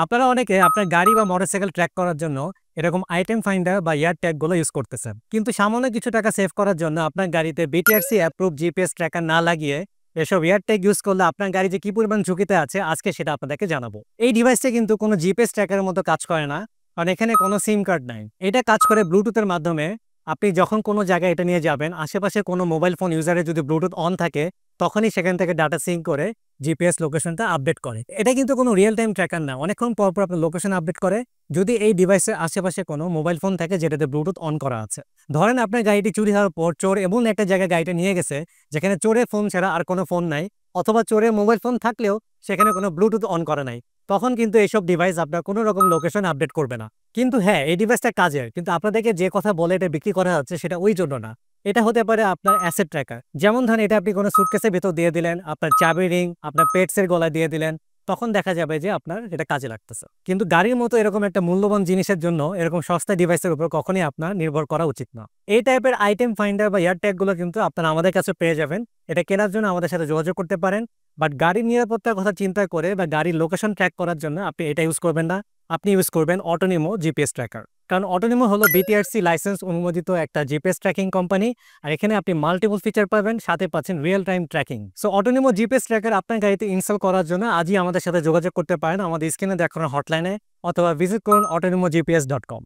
আপনারা অনেকে আপনার গাড়ি বা মোটরসাইকেল ট্র্যাক করার জন্য এরকম আইটেম ফাইন্ডার বা এয়ার ট্যাগগুলো ইউজ করতেছেন, কিন্তু সামান্য কিছু টাকা সেভ করার জন্য আপনার গাড়িতে বিটিআরসি অ্যাপ্রুভ জিপিএস ট্র্যাকার না লাগিয়ে এসব এয়ার ট্যাগ ইউজ করলে আপনার গাড়ি যে কি পরিমাণ ঝুঁকিতে আছে আজকে সেটা আপনাদেরকে জানাবো। এই ডিভাইসটা কিন্তু কোনো জিপিএস ট্র্যাকারের মতো কাজ করে না, কারণ এখানে কোনো সিম কার্ড নাই। এটা কাজ করে ব্লুটুথের মাধ্যমে। আপনি যখন কোনো জায়গায় এটা নিয়ে যাবেন, আশেপাশে কোনো মোবাইল ফোন ইউজারের যদি ব্লুটুথ অন থাকে, তখনই সেখান থেকে ডাটা সিঙ্ক করে জিপিএস লোকেশনটা আপডেট করে। এটা কিন্তু কোনো রিয়েল টাইম ট্র্যাকার না, অনেকক্ষণ পর পর আপনার লোকেশন আপডেট করে যদি এই ডিভাইসের আশেপাশে কোনো মোবাইল ফোন থাকে যেটাতে ব্লুটুথ অন করা আছে। ধরেন আপনার গাড়িটি চুরি হওয়ার পর চোর এমন একটা জায়গায় গাড়িটা নিয়ে গেছে যেখানে চোরের ফোন ছাড়া আর কোনো ফোন নাই, অথবা চোরের মোবাইল ফোন থাকলেও সেখানে কোনো ব্লুটুথ অন করা নাই, তখন কিন্তু এইসব ডিভাইস আপনার কোনো রকম লোকেশন আপডেট করবে না। কিন্তু হ্যাঁ, এই ডিভাইসটা কাজের, কিন্তু আপনাদেরকে যে কথা বলে এটা বিক্রি করা হচ্ছে সেটা ওই জন্য না। এটা হতে পারে আপনার অ্যাসেট ট্র্যাকার। যেমন ধরেন এটা আপনি কোনো সুটকেসের ভেতর দিয়ে দিলেন, আপনার চাবি রিং আপনার পেটসের গলায় দিয়ে দিলেন, তখন দেখা যাবে যে আপনার এটা কাজে লাগতেছে। কিন্তু গাড়ির মতো এরকম একটা মূল্যবান জিনিসের জন্য এরকম সস্তা ডিভাইসের উপর কখনোই আপনার নির্ভর করা উচিত না। এই টাইপের আইটেম ফাইন্ডার বা এয়ার ট্যাগগুলো কিন্তু আপনারা আমাদের কাছে পেয়ে যাবেন। এটা কেনার জন্য আমাদের সাথে যোগাযোগ করতে পারেন। বাট গাড়ির নিরাপত্তার কথা চিন্তা করে বা গাড়ির লোকেশন ট্র্যাক করার জন্য আপনি এটা ইউজ করবেন না। আপনি ইউজ করবেন অটোনিমো জিপিএস ট্র্যাকার। কারণ অটোনিমো হলো বিটিআরসি লাইসেন্স অনুমোদিত একটা জিপিএস ট্র্যাকিং কোম্পানি, আর এখানে আপনি মাল্টিপল ফিচার পাবেন, সাথে পাচ্ছেন রিয়েল টাইম ট্র্যাকিং। সো অটোনিমো জিপিএস ট্র্যাকার আপনার গাড়িতে ইনস্টল করার জন্য আজই আমাদের সাথে যোগাযোগ করতে পারেন আমাদের স্ক্রিনে দেখানো হটলাইনে, অথবা ভিজিট করুন autonomogps.com।